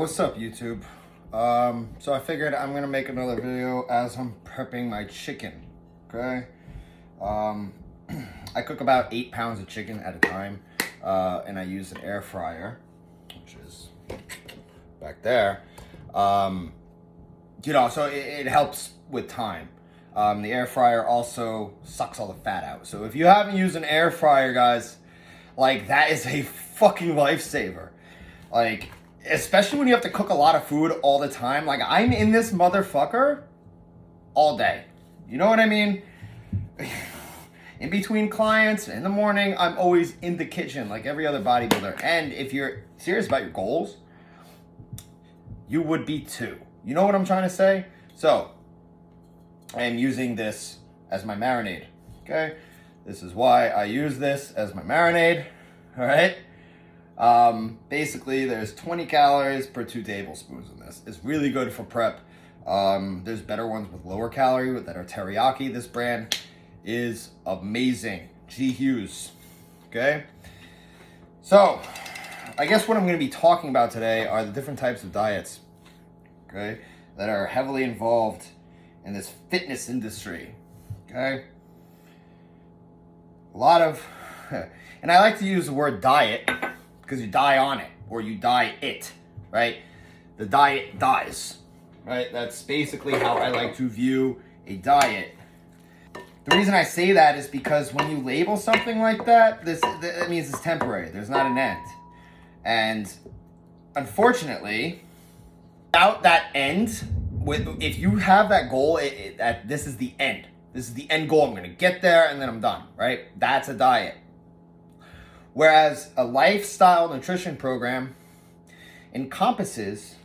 what's up YouTube? So I figured I'm gonna make another video as I'm prepping my chicken, okay? I cook about 8 pounds of chicken at a time, and I use an air fryer, which is back there. So it helps with time. The air fryer also sucks all the fat out. So if you haven't used an air fryer, guys, like, that is a fucking lifesaver. Like, especially when you have to cook a lot of food all the time. Like, I'm in this motherfucker all day. You know what I mean? In between clients, in the morning, I'm always in the kitchen like every other bodybuilder. And if you're serious about your goals, you would be too. You know what I'm trying to say? So, I am using this as my marinade, okay? This is why I use this as my marinade, all right? Basically, there's 20 calories per 2 tablespoons in this. It's really good for prep. There's better ones with lower calorie that are teriyaki. This brand is amazing. G. Hughes, okay? So, I guess what I'm going to be talking about today are the different types of diets, okay, that are heavily involved in this fitness industry, okay? A lot of, and I like to use the word diet because you die on it, or you die it, right? The diet dies, right? That's basically how I like to view a diet. The reason I say that is because when you label something like that, that means it's temporary. There's not an end. And unfortunately, without that end, if you have that goal, that this is the end. This is the end goal. I'm going to get there and then I'm done, right? That's a diet. Whereas a lifestyle nutrition program encompasses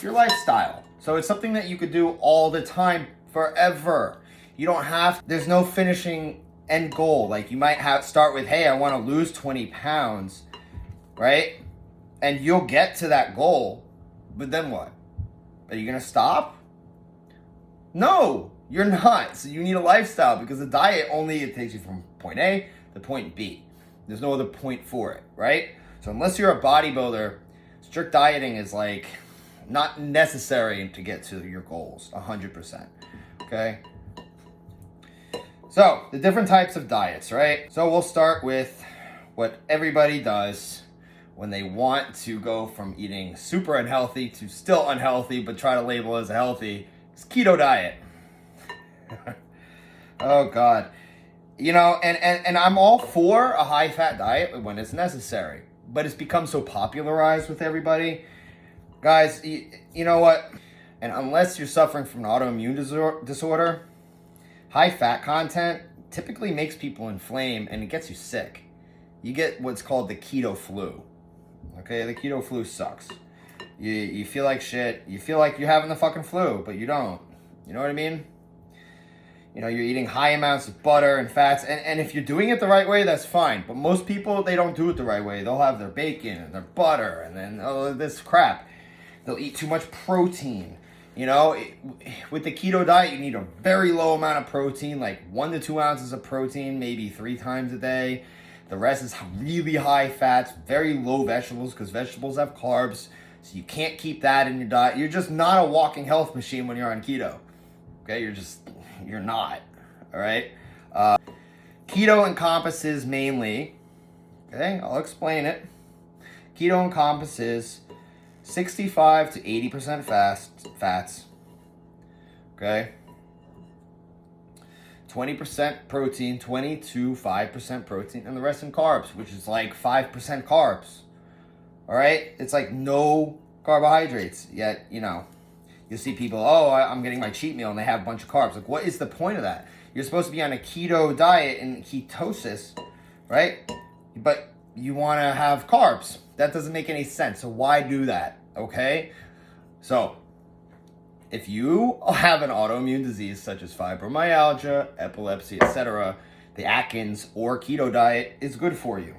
your lifestyle. So it's something that you could do all the time, forever. You don't have, there's no finishing end goal. Like, you might start with, hey, I want to lose 20 pounds, right? And you'll get to that goal, but then what? Are you going to stop? No, you're not. So you need a lifestyle, because the diet it takes you from point A to point B. There's no other point for it, right? So unless you're a bodybuilder, strict dieting is like not necessary to get to your goals 100%, okay? So the different types of diets, right? So we'll start with what everybody does when they want to go from eating super unhealthy to still unhealthy, but try to label as healthy. It's keto diet. Oh God. You know, and I'm all for a high-fat diet when it's necessary, but it's become so popularized with everybody. Guys, you know what? And unless you're suffering from an autoimmune disorder, high-fat content typically makes people inflame and it gets you sick. You get what's called the keto flu. Okay, the keto flu sucks. You feel like shit. You feel like you're having the fucking flu, but you don't. You know what I mean? You know, you're eating high amounts of butter and fats, and if you're doing it the right way, that's fine. But most people, they don't do it the right way. They'll have their bacon and their butter and then this crap. They'll eat too much protein. You know, with the keto diet, you need a very low amount of protein, like 1 to 2 ounces of protein, maybe 3 times a day. The rest is really high fats, very low vegetables, because vegetables have carbs. So you can't keep that in your diet. You're just not a walking health machine when you're on keto. Okay, you're not, all right? Keto encompasses mainly, okay, I'll explain it. Keto encompasses 65 to 80% fats, okay? 20% protein, 20 to 5% protein, and the rest in carbs, which is like 5% carbs, all right? It's like no carbohydrates, yet, you know, you'll see people, oh, I'm getting my cheat meal, and they have a bunch of carbs. Like, what is the point of that? You're supposed to be on a keto diet in ketosis, right? But you want to have carbs. That doesn't make any sense. So why do that, okay? So if you have an autoimmune disease such as fibromyalgia, epilepsy, etc., the Atkins or keto diet is good for you.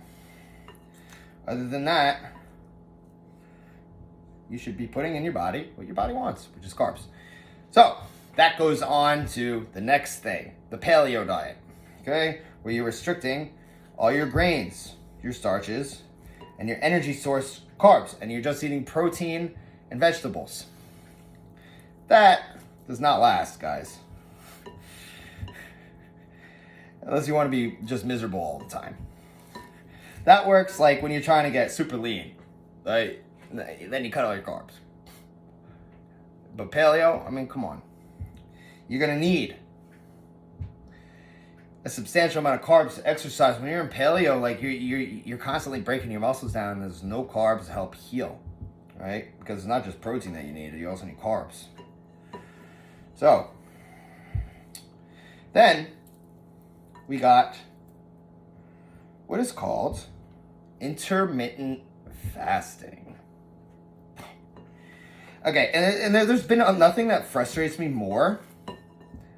Other than that, you should be putting in your body what your body wants, which is carbs. So that goes on to the next thing, the paleo diet, okay? Where you're restricting all your grains, your starches, and your energy source carbs, and you're just eating protein and vegetables. That does not last, guys. Unless you want to be just miserable all the time. That works like when you're trying to get super lean. Right? Then you cut all your carbs. But paleo, I mean, come on. You're going to need a substantial amount of carbs to exercise. When you're in paleo, like you're constantly breaking your muscles down, and there's no carbs to help heal. Right? Because it's not just protein that you need, you also need carbs. So, then we got what is called intermittent fasting. Okay, and there's been nothing that frustrates me more,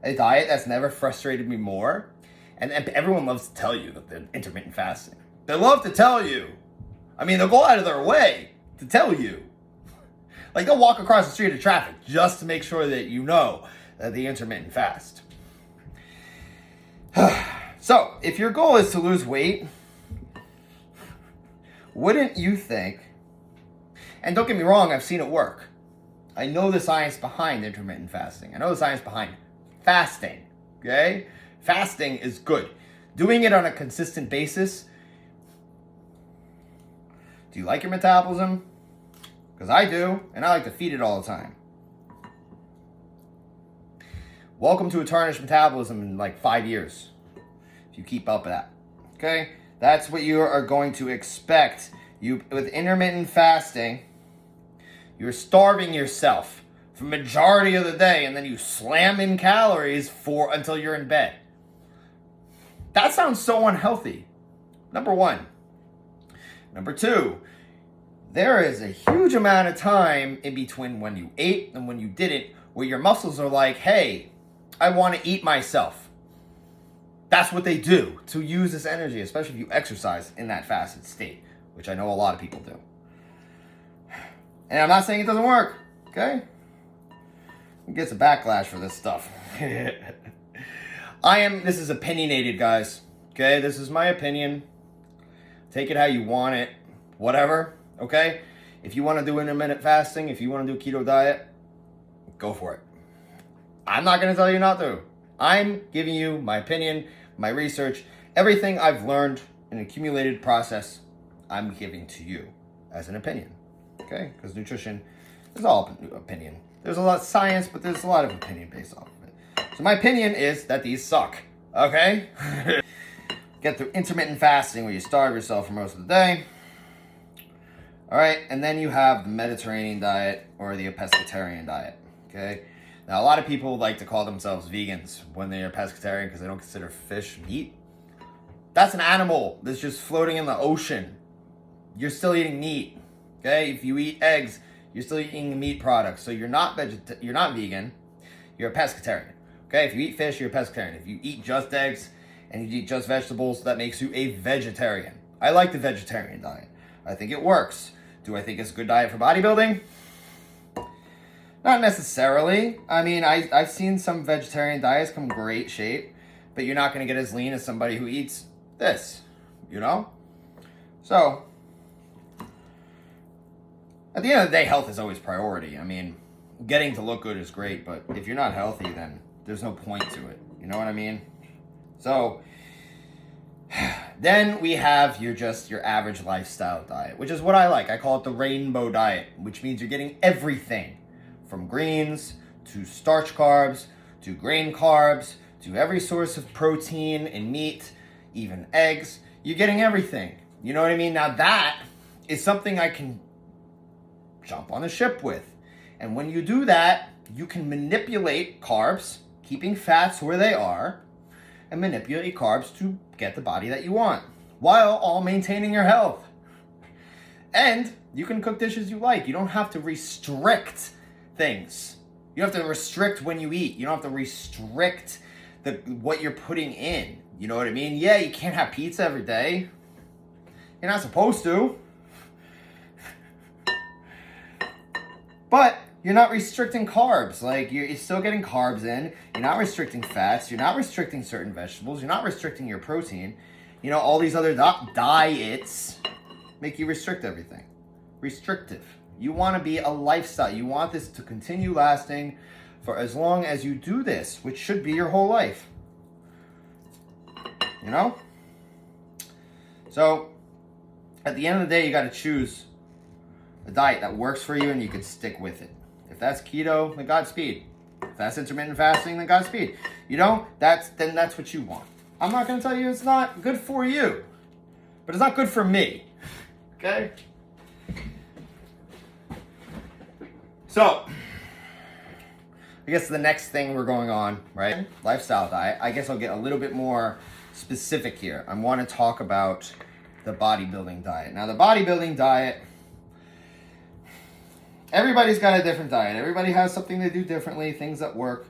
a diet that's never frustrated me more, and everyone loves to tell you that they're intermittent fasting. They love to tell you. I mean, they'll go out of their way to tell you. Like, they'll walk across the street of traffic just to make sure that you know that the intermittent fast. So, if your goal is to lose weight, wouldn't you think, and don't get me wrong, I've seen it work. I know the science behind intermittent fasting. I know the science behind fasting, okay? Fasting is good. Doing it on a consistent basis. Do you like your metabolism? Because I do, and I like to feed it all the time. Welcome to a tarnished metabolism in like 5 years, if you keep up with that. Okay? That's what you are going to expect. With intermittent fasting, you're starving yourself for the majority of the day, and then you slam in calories until you're in bed. That sounds so unhealthy. Number one. Number two, there is a huge amount of time in between when you ate and when you didn't, where your muscles are like, hey, I want to eat myself. That's what they do to use this energy, especially if you exercise in that fasted state, which I know a lot of people do. And I'm not saying it doesn't work, okay? It gets a backlash for this stuff. This is opinionated, guys, okay? This is my opinion. Take it how you want it, whatever, okay? If you want to do intermittent fasting, if you want to do keto diet, go for it. I'm not going to tell you not to. I'm giving you my opinion, my research, everything I've learned in an accumulated process, I'm giving to you as an opinion, okay? Because nutrition is all opinion. There's a lot of science, but there's a lot of opinion based off of it. So my opinion is that these suck, okay? Get through intermittent fasting where you starve yourself for most of the day. All right, and then you have the Mediterranean diet or the pescatarian diet, okay? Now, a lot of people like to call themselves vegans when they are pescatarian because they don't consider fish meat. That's an animal that's just floating in the ocean. You're still eating meat, okay? If you eat eggs, you're still eating meat products. So you're not vegan, you're a pescatarian, okay? If you eat fish, you're a pescatarian. If you eat just eggs and you eat just vegetables, that makes you a vegetarian. I like the vegetarian diet. I think it works. Do I think it's a good diet for bodybuilding? Not necessarily. I mean, I've seen some vegetarian diets come great shape, but you're not going to get as lean as somebody who eats this, you know? So, at the end of the day, health is always priority. I mean, getting to look good is great, but if you're not healthy, then there's no point to it. You know what I mean? So, then we have your average lifestyle diet, which is what I like. I call it the rainbow diet, which means you're getting everything from greens to starch carbs to grain carbs to every source of protein and meat, even eggs. You're getting everything. You know what I mean? Now that is something I can jump on the ship with. And when you do that, you can manipulate carbs, keeping fats where they are, and manipulate carbs to get the body that you want, while all maintaining your health. And you can cook dishes you like. You don't have to restrict things. You don't have to restrict when you eat. You don't have to restrict what you're putting in. You know what I mean? Yeah, you can't have pizza every day. You're not supposed to. But you're not restricting carbs. Like, you're still getting carbs in. You're not restricting fats. You're not restricting certain vegetables. You're not restricting your protein. You know, all these other diets make you restrict everything. Restrictive. You want to be a lifestyle. You want this to continue lasting for as long as you do this, which should be your whole life. You know? So, at the end of the day, you got to choose a diet that works for you and you can stick with it. If that's keto, then Godspeed. If that's intermittent fasting, then Godspeed. You know, that's what you want. I'm not going to tell you it's not good for you, but it's not good for me. Okay? So, I guess the next thing we're going on, right? Lifestyle diet. I guess I'll get a little bit more specific here. I want to talk about the bodybuilding diet. Now, the bodybuilding diet, everybody's got a different diet. Everybody has something they do differently, things that work,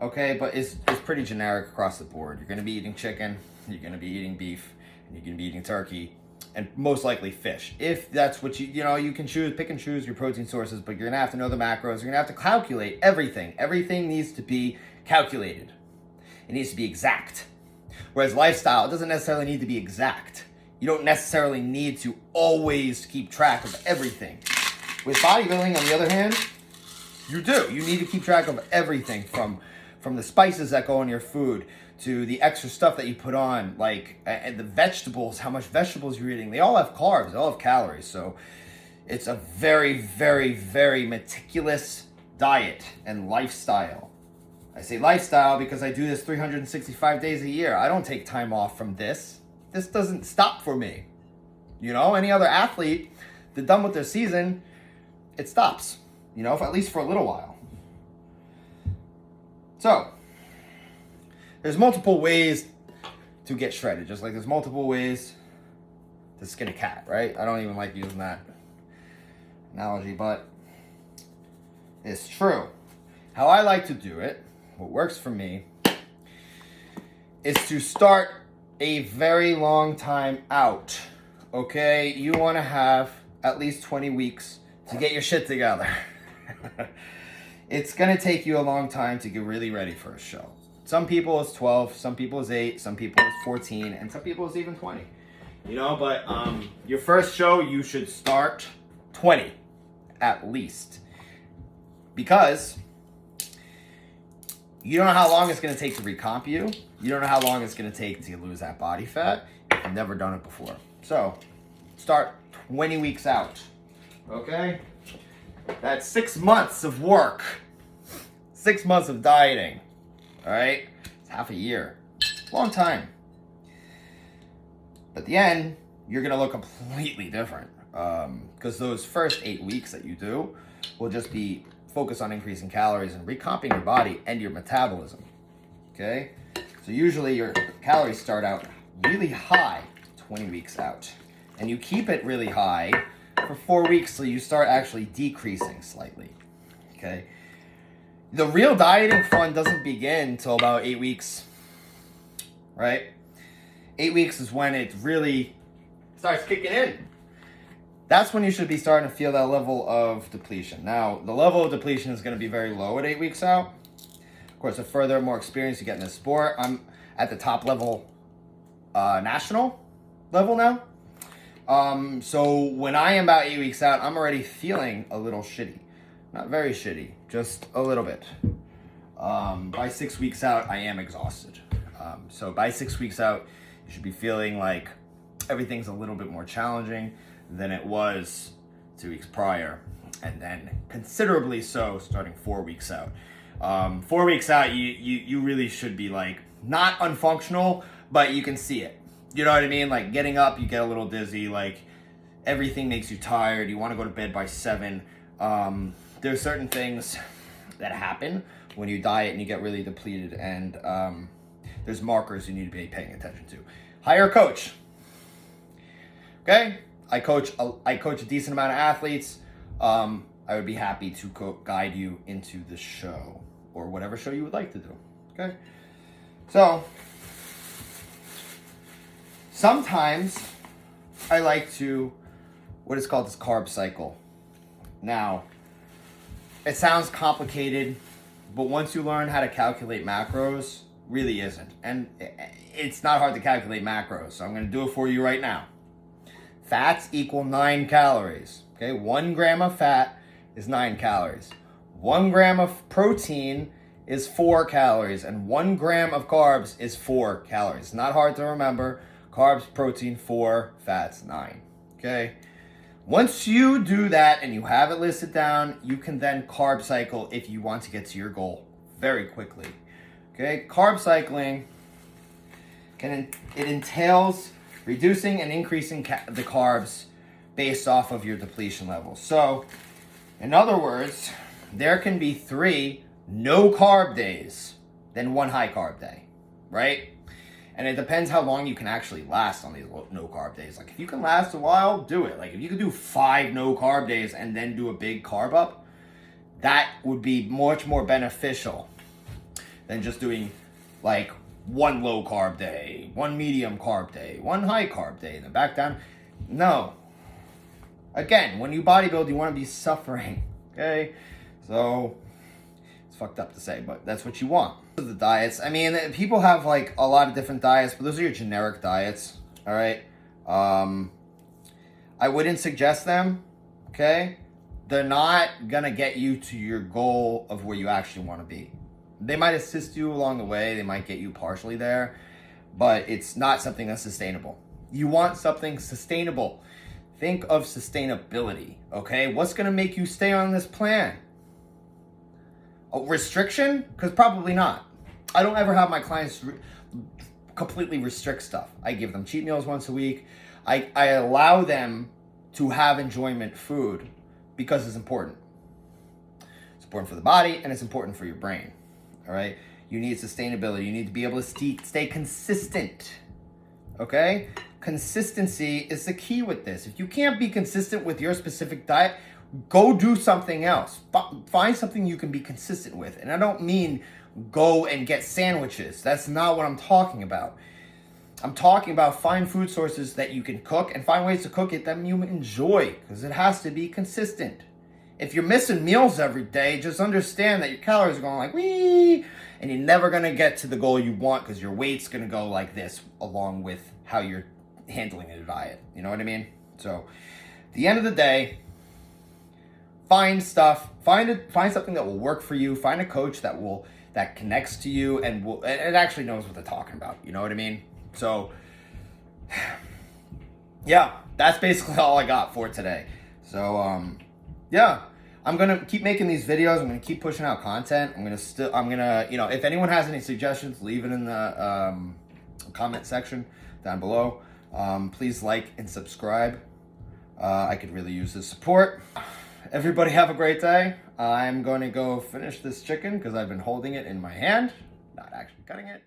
okay? But it's pretty generic across the board. You're going to be eating chicken, you're going to be eating beef, and you're going to be eating turkey, and most likely fish. If that's what you know, you can pick and choose your protein sources, but you're going to have to know the macros. You're going to have to calculate everything. Everything needs to be calculated. It needs to be exact. Whereas lifestyle, it doesn't necessarily need to be exact. You don't necessarily need to always keep track of everything. With bodybuilding, on the other hand, you do. You need to keep track of everything from the spices that go in your food to the extra stuff that you put on, like and the vegetables, how much vegetables you're eating. They all have carbs, they all have calories. So it's a very, very, very meticulous diet and lifestyle. I say lifestyle because I do this 365 days a year. I don't take time off from this. This doesn't stop for me. You know, any other athlete, they're done with their season, it stops, you know, at least for a little while. So, there's multiple ways to get shredded, just like there's multiple ways to skin a cat, right? I don't even like using that analogy, but it's true. How I like to do it, what works for me, is to start a very long time out, okay? You want to have at least 20 weeks to get your shit together. It's going to take you a long time to get really ready for a show. Some people it's 12, some people it's 8, some people it's 14, and some people it's even 20. You know, but your first show, you should start 20 at least. Because you don't know how long it's going to take to recomp you. You don't know how long it's going to take to lose that body fat. You've never done it before. So, start 20 weeks out. Okay? That's 6 months of work. 6 months of dieting. Alright? It's half a year. Long time. But at the end, you're going to look completely different. Because those first 8 weeks that you do will just be focused on increasing calories and recomping your body and your metabolism. Okay? So usually your calories start out really high 20 weeks out. And you keep it really high for 4 weeks till you start actually decreasing slightly. Okay? The real dieting fun doesn't begin until about 8 weeks. Right? 8 weeks is when it really starts kicking in. That's when you should be starting to feel that level of depletion. Now, the level of depletion is going to be very low at 8 weeks out. Of course, the further, more experience you get in the sport, I'm at the top level, national level now. So when I am about 8 weeks out, I'm already feeling a little shitty. Not very shitty, just a little bit. By 6 weeks out, I am exhausted. So by 6 weeks out, you should be feeling like everything's a little bit more challenging than it was 2 weeks prior. And then considerably so starting 4 weeks out. 4 weeks out, you really should be like, not unfunctional, but you can see it. You know what I mean? Like getting up, you get a little dizzy, like everything makes you tired. You want to go to bed by 7. There's certain things that happen when you diet and you get really depleted, and there's markers you need to be paying attention to. Hire a coach. Okay? I coach a decent amount of athletes. I would be happy to guide you into the show or whatever show you would like to do. Okay? So, sometimes I like to, what is called this Carb Cycle. Now, it sounds complicated, but once you learn how to calculate macros, really isn't. And it's not hard to calculate macros, so I'm going to do it for you right now. Fats equal 9 calories. Okay, 1 gram of fat is 9 calories. 1 gram of protein is 4 calories, and 1 gram of carbs is 4 calories. Not hard to remember. Carbs, protein, 4, fats, 9. Okay? Once you do that and you have it listed down, you can then carb cycle if you want to get to your goal very quickly. Okay? Carb cycling, it entails reducing and increasing the carbs based off of your depletion levels. So, in other words, there can be 3 no carb days than 1 high carb day, right? And it depends how long you can actually last on these no carb days. Like if you can last a while, do it. Like if you can do 5 no carb days and then do a big carb up, that would be much more beneficial than just doing like 1 low carb day, 1 medium carb day, 1 high carb day, and then back down. No. Again, when you bodybuild, you want to be suffering, okay? So it's fucked up to say, but that's what you want. The diets, I mean, people have like a lot of different diets, but those are your generic diets, all right? I wouldn't suggest them, okay? They're not gonna get you to your goal of where you actually want to be. They might assist you along the way, they might get you partially there, but it's not something that's sustainable. You want something sustainable. Think of sustainability, okay? What's gonna make you stay on this plan? A restriction? Because probably not. I don't ever have my clients completely restrict stuff. I give them cheat meals once a week. I allow them to have enjoyment food because it's important. It's important for the body and it's important for your brain. All right? You need sustainability. You need to be able to stay consistent. Okay? Consistency is the key with this. If you can't be consistent with your specific diet, go do something else. Find something you can be consistent with. And I don't mean go and get sandwiches. That's not what I'm talking about. I'm talking about find food sources that you can cook and find ways to cook it that you enjoy, because it has to be consistent. If you're missing meals every day, just understand that your calories are going like wee, and you're never going to get to the goal you want because your weight's going to go like this along with how you're handling your diet. You know what I mean? So at the end of the day, find something that will work for you. Find a coach that connects to you and it actually knows what they're talking about. You know what I mean? So yeah, that's basically all I got for today. So yeah, I'm gonna keep making these videos. I'm gonna keep pushing out content. I'm gonna if anyone has any suggestions, leave it in the comment section down below. Please like and subscribe. I could really use the support. Everybody have a great day. I'm going to go finish this chicken because I've been holding it in my hand, not actually cutting it.